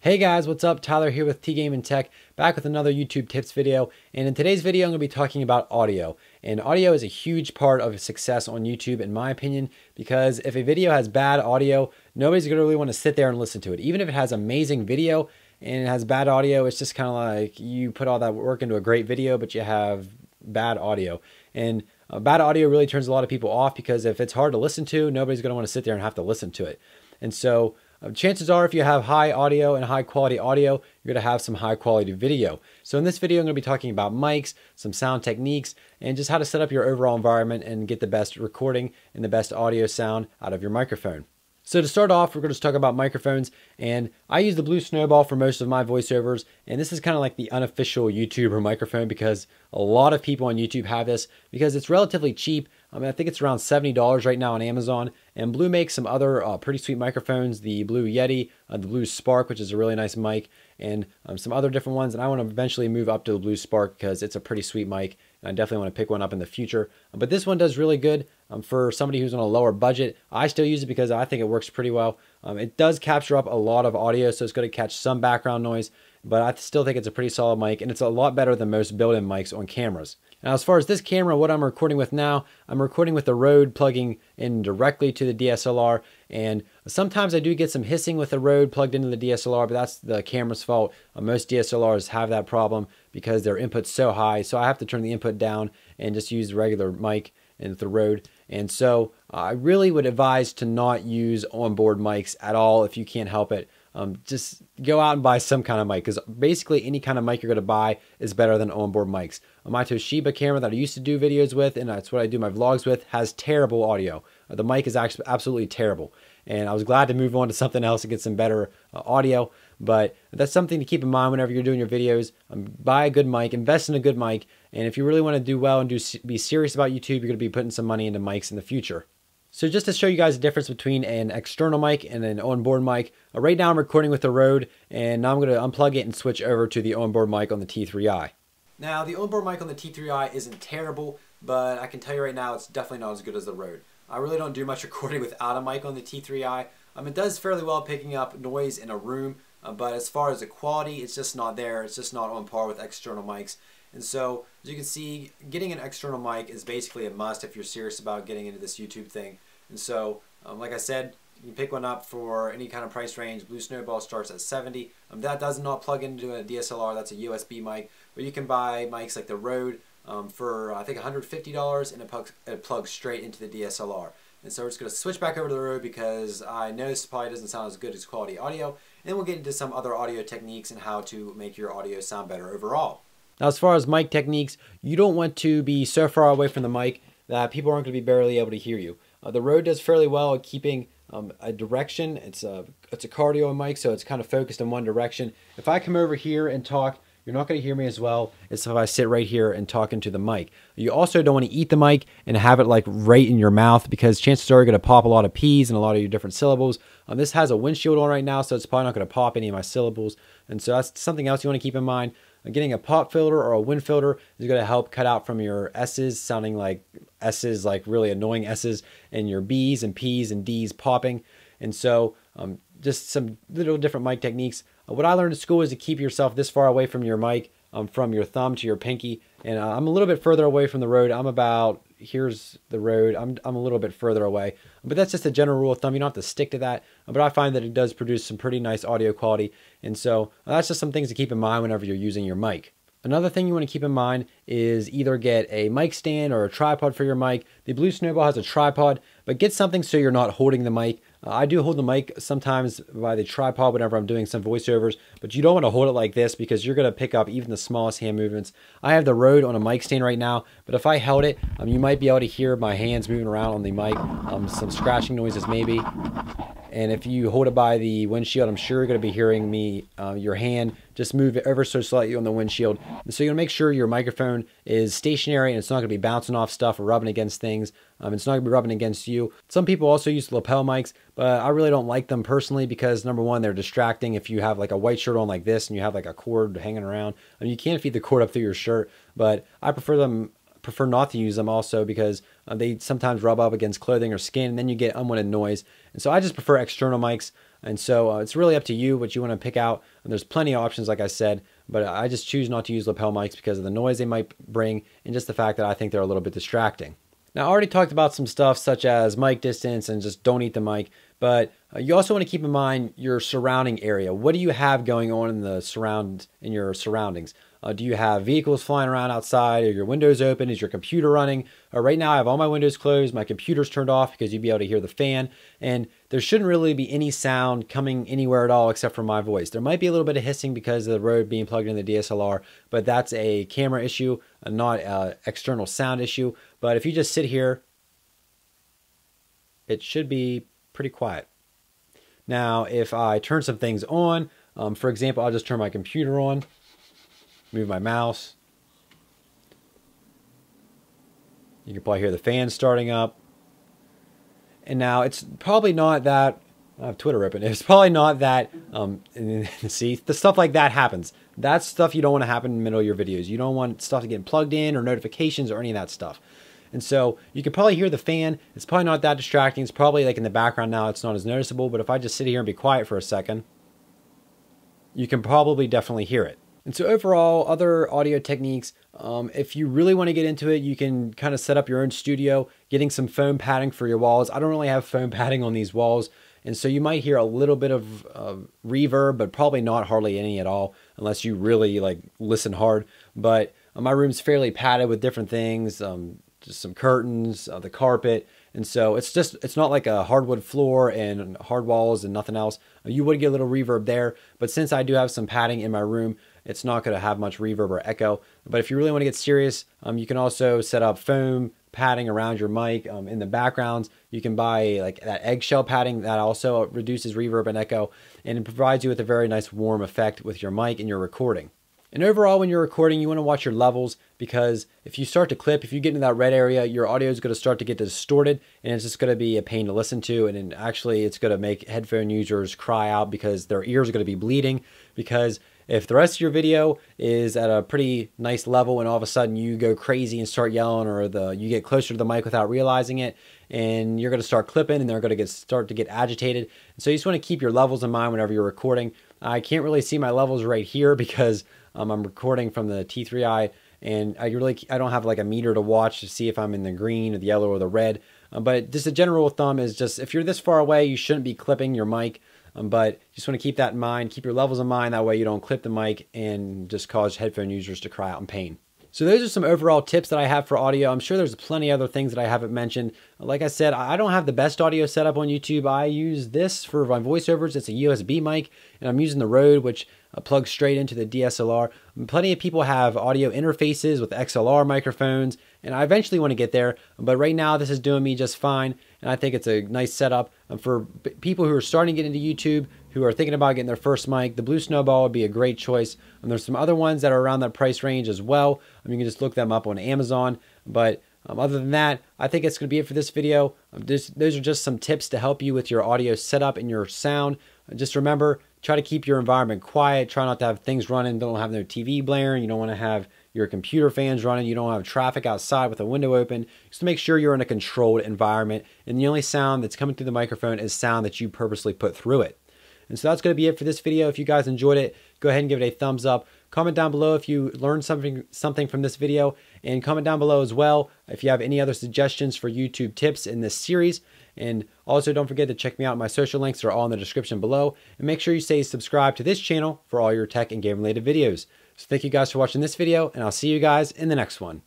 Hey guys, what's up? Tyler here with T-Game and Tech, back with another YouTube tips video. And in today's video, I'm going to be talking about audio. And audio is a huge part of success on YouTube, in my opinion, because if a video has bad audio, nobody's going to really want to sit there and listen to it. Even if it has amazing video and it has bad audio, it's just kind of like you put all that work into a great video, but you have bad audio. And bad audio really turns a lot of people off, because if it's hard to listen to, nobody's going to want to sit there and have to listen to it. And so chances are, if you have high audio and high quality audio, you're going to have some high quality video. So in this video, I'm going to be talking about mics, some sound techniques, and just how to set up your overall environment and get the best recording and the best audio sound out of your microphone. So to start off, we're going to talk about microphones, and I use the Blue Snowball for most of my voiceovers, and this is kind of like the unofficial YouTuber microphone, because a lot of people on YouTube have this because it's relatively cheap. I think it's around $70 right now on Amazon, and Blue makes some other pretty sweet microphones, the Blue Yeti, the Blue Spark, which is a really nice mic, and some other different ones, and I want to eventually move up to the Blue Spark because it's a pretty sweet mic, and I definitely want to pick one up in the future. But this one does really good for somebody who's on a lower budget. I still use it because I think it works pretty well. It does capture up a lot of audio, so it's going to catch some background noise, but I still think it's a pretty solid mic, and it's a lot better than most built-in mics on cameras. Now, as far as this camera, what I'm recording with now, I'm recording with the Rode plugging in directly to the DSLR, and sometimes I do get some hissing with the Rode plugged into the DSLR, but that's the camera's fault. Most DSLRs have that problem because their input's so high, so I have to turn the input down and just use the regular mic and the Rode. And so I really would advise to not use onboard mics at all if you can't help it. Just go out and buy some kind of mic, because basically any kind of mic you're going to buy is better than onboard mics. My Toshiba camera that I used to do videos with, and that's what I do my vlogs with, has terrible audio. The mic is actually absolutely terrible, and I was glad to move on to something else and get some better audio. But that's something to keep in mind whenever you're doing your videos. Buy a good mic, invest in a good mic, and if you really want to do well and be serious about YouTube, you're going to be putting some money into mics in the future. So just to show you guys the difference between an external mic and an onboard mic, right now I'm recording with the Rode, and now I'm going to unplug it and switch over to the onboard mic on the T3i. Now, the onboard mic on the T3i isn't terrible, but I can tell you right now it's definitely not as good as the Rode. I really don't do much recording without a mic on the T3i. It does fairly well picking up noise in a room, but as far as the quality, it's just not there. It's just not on par with external mics. And so, as you can see, getting an external mic is basically a must if you're serious about getting into this YouTube thing. And so, like I said, you can pick one up for any kind of price range. Blue Snowball starts at $70. That does not plug into a DSLR. That's a USB mic. But you can buy mics like the Rode for, I think, $150, and it plugs straight into the DSLR. And so we're just going to switch back over to the Rode, because I know this probably doesn't sound as good as quality audio. And then we'll get into some other audio techniques and how to make your audio sound better overall. Now, as far as mic techniques, you don't want to be so far away from the mic that people aren't going to be barely able to hear you. The Rode does fairly well at keeping a direction. It's a cardio mic, so it's kind of focused in one direction. If I come over here and talk, you're not going to hear me as well as if I sit right here and talk into the mic. You also don't want to eat the mic and have it like right in your mouth, because chances are you're going to pop a lot of P's and a lot of your different syllables. This has a windshield on right now, so it's probably not going to pop any of my syllables. And so that's something else you want to keep in mind. Getting a pop filter or a wind filter is going to help cut out from your S's sounding like S's, like really annoying S's, and your B's and P's and D's popping. And so just some little different mic techniques. What I learned at school is to keep yourself this far away from your mic, from your thumb to your pinky. And I'm a little bit further away from the Rode. I'm about, here's the Rode, I'm a little bit further away. But that's just a general rule of thumb. You don't have to stick to that. But I find that it does produce some pretty nice audio quality. And so that's just some things to keep in mind whenever you're using your mic. Another thing you want to keep in mind is either get a mic stand or a tripod for your mic. The Blue Snowball has a tripod, but get something so you're not holding the mic. I do hold the mic sometimes by the tripod whenever I'm doing some voiceovers, but you don't want to hold it like this, because you're going to pick up even the smallest hand movements. I have the Rode on a mic stand right now, but if I held it, you might be able to hear my hands moving around on the mic, some scratching noises maybe. And if you hold it by the windshield, I'm sure you're going to be hearing me, your hand just move it ever so slightly on the windshield. And so you're going to make sure your microphone is stationary and it's not going to be bouncing off stuff or rubbing against things. It's not going to be rubbing against you. Some people also use lapel mics, but I really don't like them personally because, number one, they're distracting. If you have like a white shirt on like this and you have like a cord hanging around, you can't feed the cord up through your shirt, but I prefer not to use them also because they sometimes rub up against clothing or skin, and then you get unwanted noise. And so I just prefer external mics. And so it's really up to you what you want to pick out. And there's plenty of options, like I said, but I just choose not to use lapel mics because of the noise they might bring and just the fact that I think they're a little bit distracting. Now, I already talked about some stuff such as mic distance and just don't eat the mic, but you also want to keep in mind your surrounding area. What do you have going on in your surroundings? Do you have vehicles flying around outside? Are your windows open? Is your computer running? Right now I have all my windows closed, my computer's turned off because you'd be able to hear the fan, and there shouldn't really be any sound coming anywhere at all except for my voice. There might be a little bit of hissing because of the Rode being plugged in the DSLR, but that's a camera issue, not an external sound issue. But if you just sit here, it should be pretty quiet. Now, if I turn some things on, for example, I'll just turn my computer on, move my mouse. You can probably hear the fan starting up. And now it's probably not that, I have Twitter open, it's probably not that, see, the stuff like that happens. That's stuff you don't want to happen in the middle of your videos. You don't want stuff to get plugged in or notifications or any of that stuff. And so you can probably hear the fan. It's probably not that distracting. It's probably like in the background now, it's not as noticeable, but if I just sit here and be quiet for a second, you can probably definitely hear it. And so overall, other audio techniques, if you really want to get into it, you can kind of set up your own studio, getting some foam padding for your walls. I don't really have foam padding on these walls, and so you might hear a little bit of reverb, but probably not hardly any at all, unless you really like listen hard. But my room's fairly padded with different things, just some curtains, the carpet. And so it's not like a hardwood floor and hard walls and nothing else. You would get a little reverb there, but since I do have some padding in my room, it's not going to have much reverb or echo. But if you really want to get serious, you can also set up foam padding around your mic. In the backgrounds, you can buy like that eggshell padding that also reduces reverb and echo, and it provides you with a very nice warm effect with your mic and your recording. And overall, when you're recording, you want to watch your levels, because if you start to clip, if you get into that red area, your audio is going to start to get distorted, and it's just going to be a pain to listen to. And then actually, it's going to make headphone users cry out because their ears are going to be bleeding. Because if the rest of your video is at a pretty nice level and all of a sudden you go crazy and start yelling, or you get closer to the mic without realizing it, and you're going to start clipping and they're going to start to get agitated. So you just want to keep your levels in mind whenever you're recording. I can't really see my levels right here because I'm recording from the T3i, and I don't have like a meter to watch to see if I'm in the green or the yellow or the red. But just a general rule of thumb is just if you're this far away, you shouldn't be clipping your mic. But you just want to keep that in mind, keep your levels in mind, that way you don't clip the mic and just cause headphone users to cry out in pain. So those are some overall tips that I have for audio. I'm sure there's plenty of other things that I haven't mentioned. Like I said, I don't have the best audio setup on YouTube. I use this for my voiceovers. It's a USB mic, and I'm using the Rode, which plugs straight into the DSLR. Plenty of people have audio interfaces with XLR microphones, and I eventually want to get there. But right now, this is doing me just fine, and I think it's a nice setup. For people who are starting to get into YouTube, who are thinking about getting their first mic, the Blue Snowball would be a great choice. And there's some other ones that are around that price range as well. You can just look them up on Amazon. But other than that, I think it's going to be it for this video. Those are just some tips to help you with your audio setup and your sound. Just remember, try to keep your environment quiet. Try not to have things running. Don't have no TV blaring. You don't want to have your computer fans running. You don't have traffic outside with a window open. Just to make sure you're in a controlled environment. And the only sound that's coming through the microphone is sound that you purposely put through it. And so that's going to be it for this video. If you guys enjoyed it, go ahead and give it a thumbs up. Comment down below if you learned something from this video, and comment down below as well if you have any other suggestions for YouTube tips in this series. And also don't forget to check me out. My social links are all in the description below, and make sure you stay subscribed to this channel for all your tech and game related videos. So thank you guys for watching this video, and I'll see you guys in the next one.